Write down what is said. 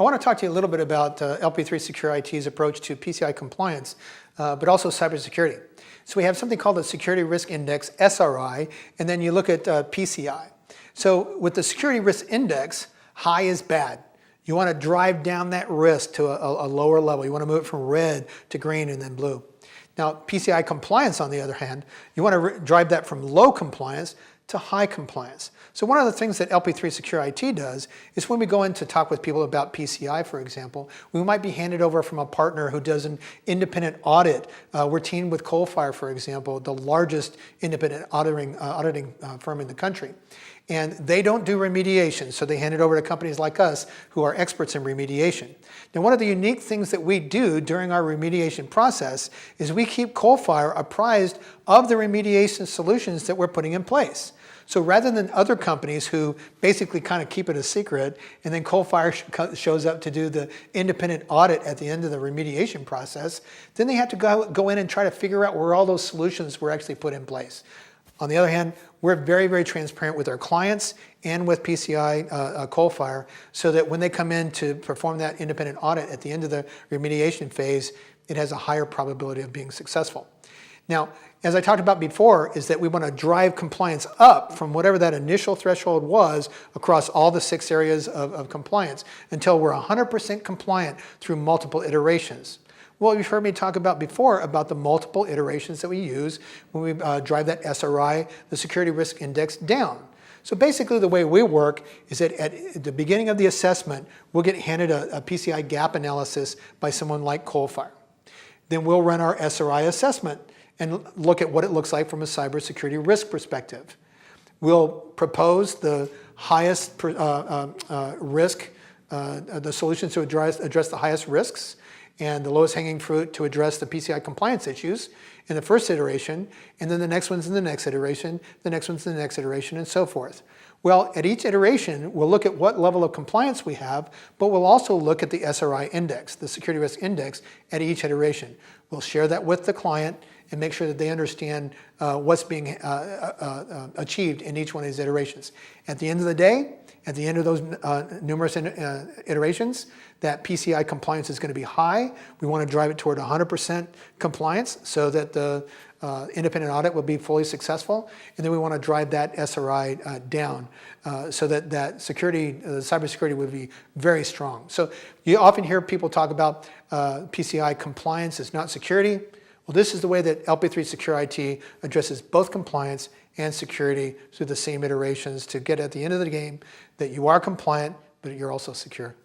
I want to talk to you a little bit about LP3-SecurIT's approach to PCI compliance, but also cybersecurity. So we have something called the Security Risk Index, SRI, and then you look at PCI. So with the Security Risk Index, high is bad. You want to drive down that risk to a lower level. You want to move it from red to green and then blue. Now, PCI compliance, on the other hand, you want to drive that from low compliance to high compliance. So one of the things that LP3-SecurIT does is when we go in to talk with people about PCI, for example, we might be handed over from a partner who does an independent audit. We're teamed with Coalfire, for example, the largest independent auditing firm in the country. And they don't do remediation, so they hand it over to companies like us who are experts in remediation. Now, one of the unique things that we do during our remediation process is we keep Coalfire apprised of the remediation solutions that we're putting in place. So rather than other companies who basically kind of keep it a secret, and then Coalfire shows up to do the independent audit at the end of the remediation process, then they have to go in and try to figure out where all those solutions were actually put in place. On the other hand, we're very, very transparent with our clients and with PCI Coalfire, so that when they come in to perform that independent audit at the end of the remediation phase, it has a higher probability of being successful. Now, as I talked about before, is that we want to drive compliance up from whatever that initial threshold was across all the 6 areas of compliance until we're 100% compliant through multiple iterations. Well, you've heard me talk about before about the multiple iterations that we use when we drive that SRI, the Security Risk Index, down. So basically the way we work is that at the beginning of the assessment, we'll get handed a PCI gap analysis by someone like Coalfire. Then we'll run our SRI assessment and look at what it looks like from a cybersecurity risk perspective. We'll propose the highest risk, the solutions to address the highest risks, and the lowest hanging fruit to address the PCI compliance issues in the first iteration, and then the next one's in the next iteration, the next one's in the next iteration, and so forth. Well, at each iteration, we'll look at what level of compliance we have, but we'll also look at the SRI index, the Security Risk Index, at each iteration. We'll share that with the client and make sure that they understand what's being achieved in each one of these iterations. At the end of the day, at the end of those numerous iterations, that PCI compliance is going to be high. We want to drive it toward 100% compliance so that the independent audit will be fully successful. And then we want to drive that SRI down so that cybersecurity would be very strong. So you often hear people talk about PCI compliance is not security. Well, this is the way that LP3-SecurIT addresses both compliance and security through the same iterations to get at the end of the game that you are compliant, but you're also secure.